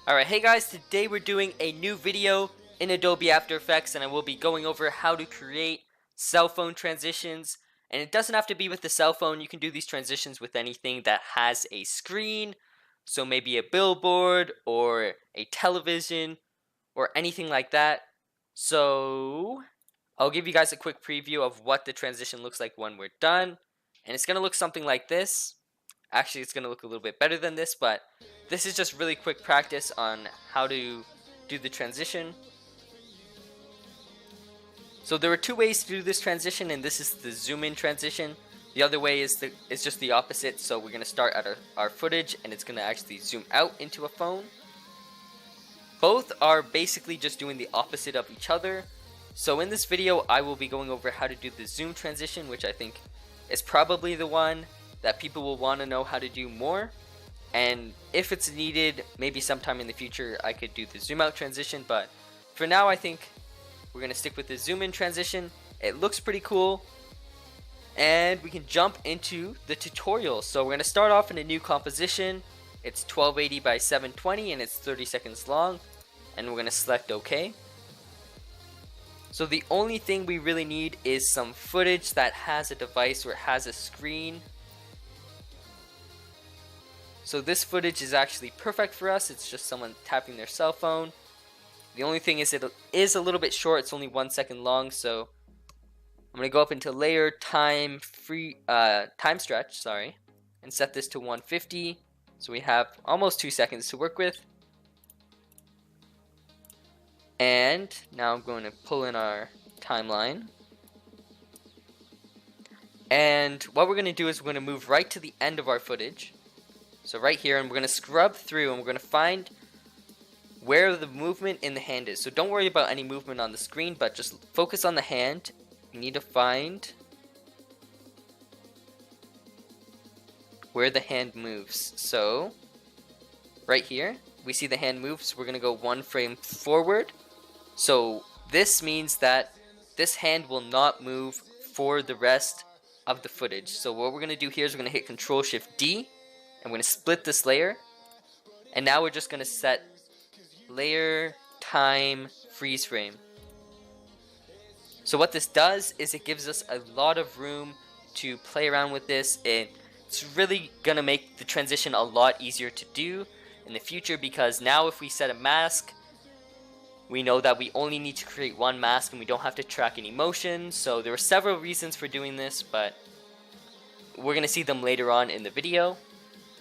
Alright, hey guys, today we're doing a new video in Adobe After Effects and I will be going over how to create cell phone transitions. And it doesn't have to be with the cell phone, you can do these transitions with anything that has a screen. So maybe a billboard or a television or anything like that. So I'll give you guys a quick preview of what the transition looks like when we're done. And it's going to look something like this. Actually, it's going to look a little bit better than this, but this is just really quick practice on how to do the transition. So there are two ways to do this transition, and this is the zoom in transition. The other way is just the opposite. So we're going to start at our footage, and it's going to actually zoom out into a phone. Both are basically just doing the opposite of each other. So in this video, I will be going over how to do the zoom transition, which I think is probably the one that people will want to know how to do more. And if it's needed, maybe sometime in the future I could do the zoom out transition, but for now I think we're going to stick with the zoom in transition. It looks pretty cool, and we can jump into the tutorial. So we're going to start off in a new composition. It's 1280 by 720 and it's 30 seconds long, and we're going to select OK. So the only thing we really need is some footage that has a device or has a screen. So this footage is actually perfect for us. It's just someone tapping their cell phone. The only thing is it is a little bit short. It's only 1 second long. So I'm going to go up into layer time stretch, and set this to 150. So we have almost 2 seconds to work with. And now I'm going to pull in our timeline. And what we're going to do is we're going to move right to the end of our footage. So right here, and we're going to scrub through and we're going to find where the movement in the hand is. So don't worry about any movement on the screen, but just focus on the hand. You need to find where the hand moves. So right here, we see the hand moves. So we're going to go 1 frame forward. So this means that this hand will not move for the rest of the footage. So what we're going to do here is we're going to hit Control-Shift-D. I'm going to split this layer, and now we're just going to set layer time freeze frame. So what this does is it gives us a lot of room to play around with this. It's really going to make the transition a lot easier to do in the future, because now if we set a mask, we know that we only need to create one mask and we don't have to track any motion. So there are several reasons for doing this, but we're going to see them later on in the video.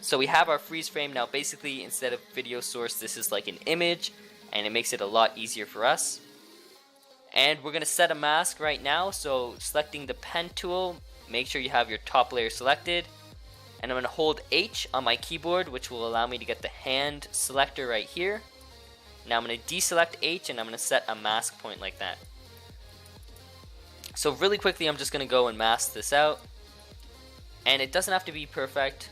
So we have our freeze frame. Now basically, instead of video source, this is like an image, and it makes it a lot easier for us. And we're going to set a mask right now. So selecting the pen tool, make sure you have your top layer selected. And I'm going to hold H on my keyboard, which will allow me to get the hand selector right here. Now I'm going to deselect H, and I'm going to set a mask point like that. So really quickly, I'm just going to go and mask this out. And it doesn't have to be perfect,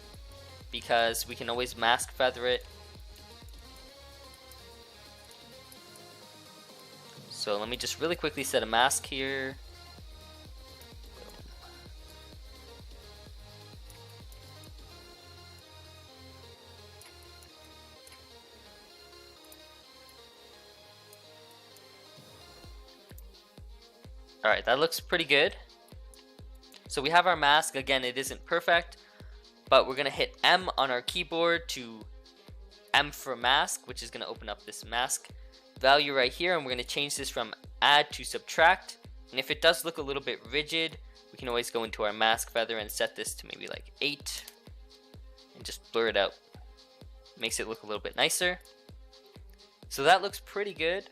because we can always mask feather it. So let me just really quickly set a mask here. Alright, that looks pretty good. So we have our mask. Again, it isn't perfect, but we're going to hit M on our keyboard to M for mask, which is going to open up this mask value right here. And we're going to change this from add to subtract. And if it does look a little bit rigid, we can always go into our mask feather and set this to maybe like 8. And just blur it out. Makes it look a little bit nicer. So that looks pretty good.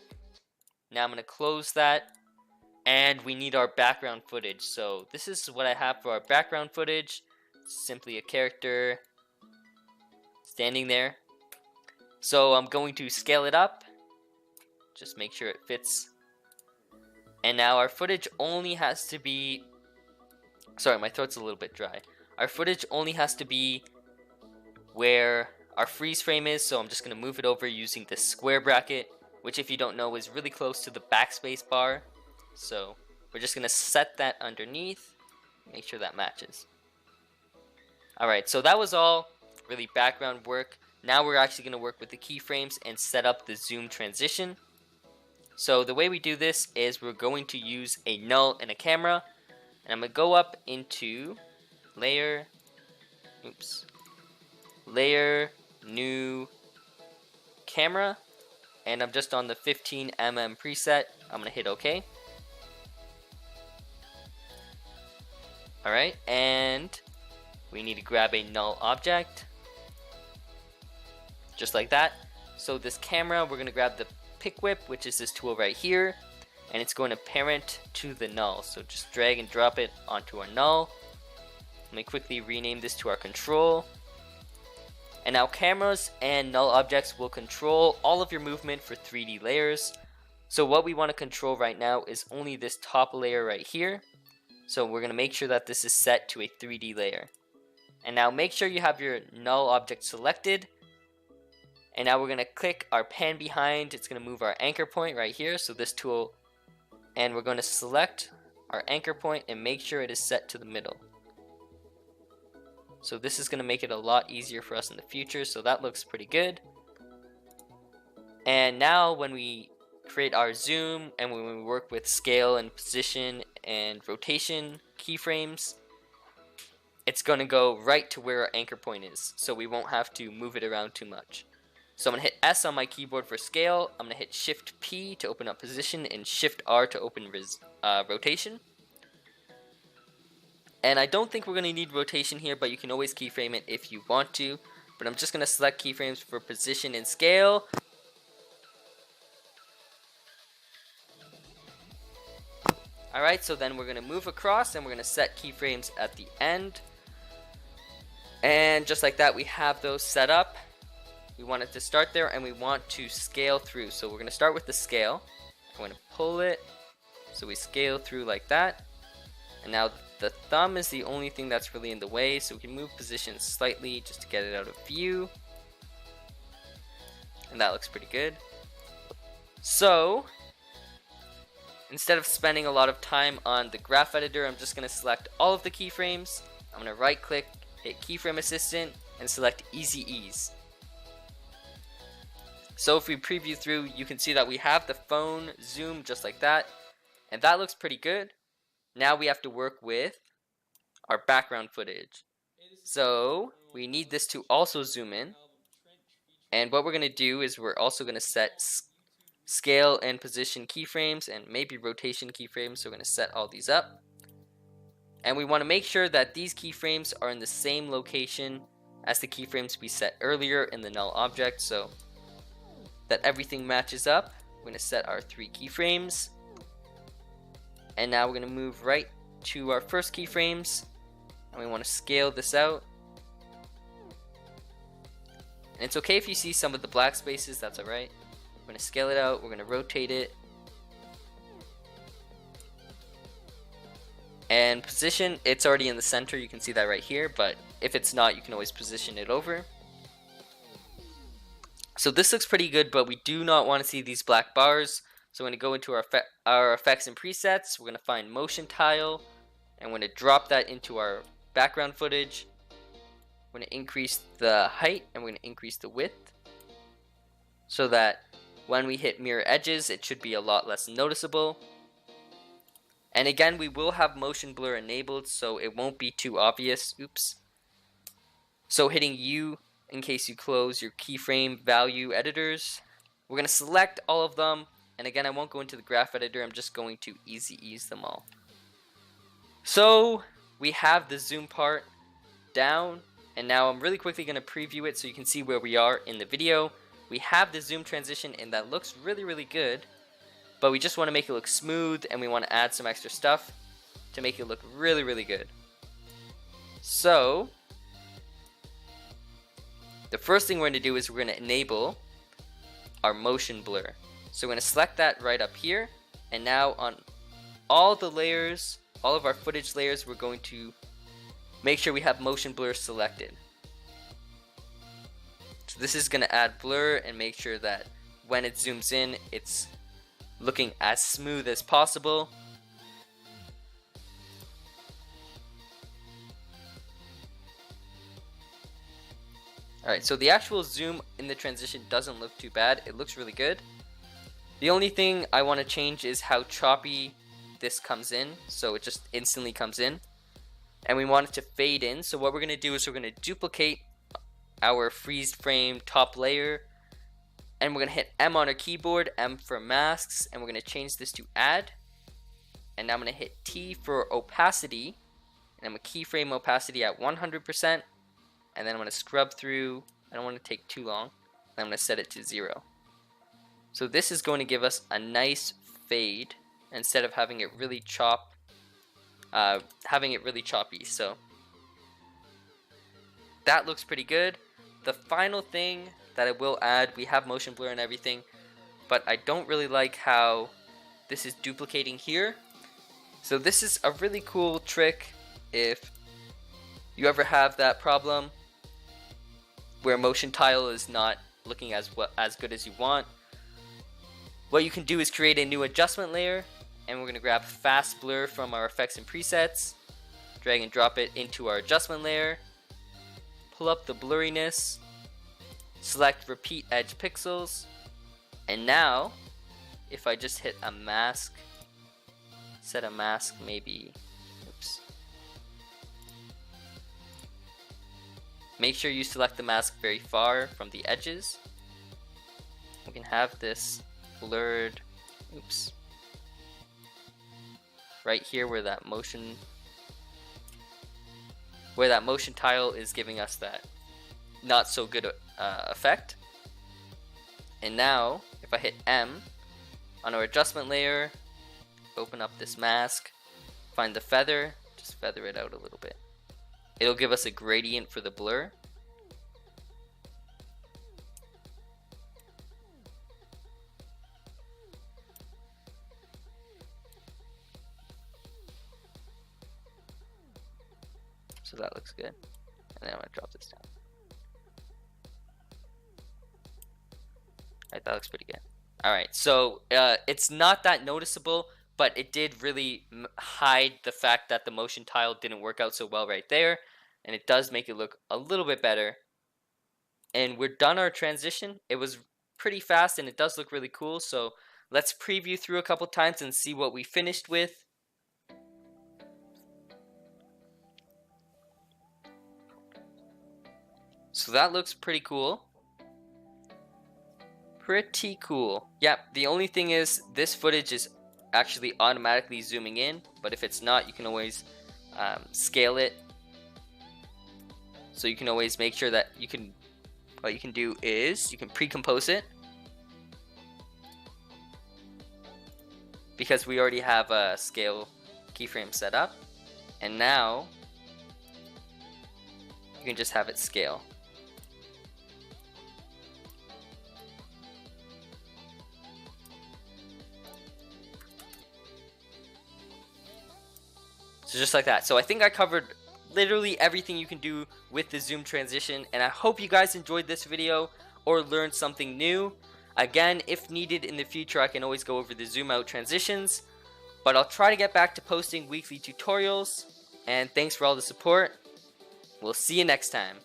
Now I'm going to close that. And we need our background footage. So this is what I have for our background footage. Simply a character standing there. So I'm going to scale it up, just make sure it fits. And now our footage only has to be, sorry, my throat's a little bit dry. Our footage only has to be where our freeze frame is. So I'm just going to move it over using this square bracket, which if you don't know is really close to the backspace bar. So we're just going to set that underneath, make sure that matches. Alright, so that was all really background work. now we're actually going to work with the keyframes and set up the zoom transition. So the way we do this is we're going to use a null and a camera, and I'm going to go up into layer, layer, new camera, and I'm just on the 15mm preset. I'm going to hit OK. Alright, and we need to grab a null object, just like that. So this camera, we're going to grab the pick whip, which is this tool right here, and it's going to parent to the null. So just drag and drop it onto our null. Let me quickly rename this to our control. And now cameras and null objects will control all of your movement for 3D layers. So what we want to control right now is only this top layer right here. So we're going to make sure that this is set to a 3D layer. And now make sure you have your null object selected. And now we're going to click our pan behind. It's going to move our anchor point right here. So this tool, and we're going to select our anchor point and make sure it is set to the middle. So this is going to make it a lot easier for us in the future. So that looks pretty good. And now when we create our zoom and when we work with scale and position and rotation keyframes, it's going to go right to where our anchor point is. So we won't have to move it around too much. So I'm going to hit S on my keyboard for scale. I'm going to hit Shift P to open up position and Shift R to open rotation. And I don't think we're going to need rotation here, but you can always keyframe it if you want to. But I'm just going to select keyframes for position and scale. Alright, so then we're going to move across and we're going to set keyframes at the end. And just like that, we have those set up. We want it to start there and we want to scale through. So we're going to start with the scale. I'm going to pull it so we scale through like that. And now the thumb is the only thing that's really in the way, so we can move position slightly just to get it out of view. And that looks pretty good. So instead of spending a lot of time on the graph editor, I'm just going to select all of the keyframes. I'm going to right click, hit keyframe assistant, and select easy ease. So if we preview through, you can see that we have the phone zoom just like that, and that looks pretty good. Now we have to work with our background footage. So we need this to also zoom in. And what we're going to do is we're also going to set scale and position keyframes and maybe rotation keyframes. So we're going to set all these up. And we want to make sure that these keyframes are in the same location as the keyframes we set earlier in the null object. So that everything matches up. We're going to set our 3 keyframes. And now we're going to move right to our first keyframes, and we want to scale this out. And it's okay if you see some of the black spaces, that's alright. We're going to scale it out, we're going to rotate it. And position, it's already in the center, you can see that right here, but if it's not, you can always position it over. So this looks pretty good, but we do not want to see these black bars. So we're going to go into our effects and presets. We're going to find motion tile, and we're going to drop that into our background footage. We're going to increase the height and we're going to increase the width so that when we hit mirror edges, it should be a lot less noticeable. And again, we will have motion blur enabled, so it won't be too obvious. Oops. So hitting U in case you close your keyframe value editors. We're going to select all of them. And again, I won't go into the graph editor, I'm just going to easy ease them all. So we have the zoom part down, and now I'm really quickly going to preview it so you can see where we are in the video. We have the zoom transition and that looks really good, but we just want to make it look smooth and we want to add some extra stuff to make it look really good. So the first thing we're going to do is we're going to enable our motion blur. So we're going to select that right up here, and now on all the layers, all of our footage layers, we're going to make sure we have motion blur selected. So this is going to add blur and make sure that when it zooms in, it's looking as smooth as possible. Alright, so the actual zoom in the transition doesn't look too bad. It looks really good. The only thing I want to change is how choppy this comes in. So it just instantly comes in. And we want it to fade in. So what we're going to do is we're going to duplicate our freeze frame top layer. And we're going to hit M on our keyboard, M for masks. And we're going to change this to add. And now I'm going to hit T for opacity. And I'm going to keyframe opacity at 100%. And then I'm going to scrub through. I don't want to take too long. And I'm going to set it to 0. So this is going to give us a nice fade instead of having it really choppy. So that looks pretty good. The final thing that I will add, we have motion blur and everything, but I don't really like how this is duplicating here. So this is a really cool trick if you ever have that problem where motion tile is not looking as good as you want. What you can do is create a new adjustment layer, and we're going to grab fast blur from our effects and presets, drag and drop it into our adjustment layer, pull up the blurriness, select repeat edge pixels, and now if I just hit a mask, set a mask maybe, oops. Make sure you select the mask very far from the edges. We can have this blurred, oops, right here where that motion tile is giving us that not so good effect. And now if I hit M on our adjustment layer, open up this mask, find the feather, just feather it out a little bit. It'll give us a gradient for the blur. So that looks good. And then I'm going to drop this down. Alright, that looks pretty good. Alright, so it's not that noticeable, but it did really hide the fact that the motion tile didn't work out so well right there. And it does make it look a little bit better. And we're done our transition. It was pretty fast and it does look really cool. So let's preview through a couple times and see what we finished with. So that looks pretty cool. Pretty cool. Yep, the only thing is this footage is actually automatically zooming in, but if it's not, you can always scale it. So you can always make sure that what you can do is you can pre-compose it. Because we already have a scale keyframe set up. And now you can just have it scale. So just like that. So I think I covered literally everything you can do with the zoom transition, and I hope you guys enjoyed this video or learned something new. Again, if needed in the future, I can always go over the zoom out transitions, but I'll try to get back to posting weekly tutorials. And thanks for all the support. We'll see you next time.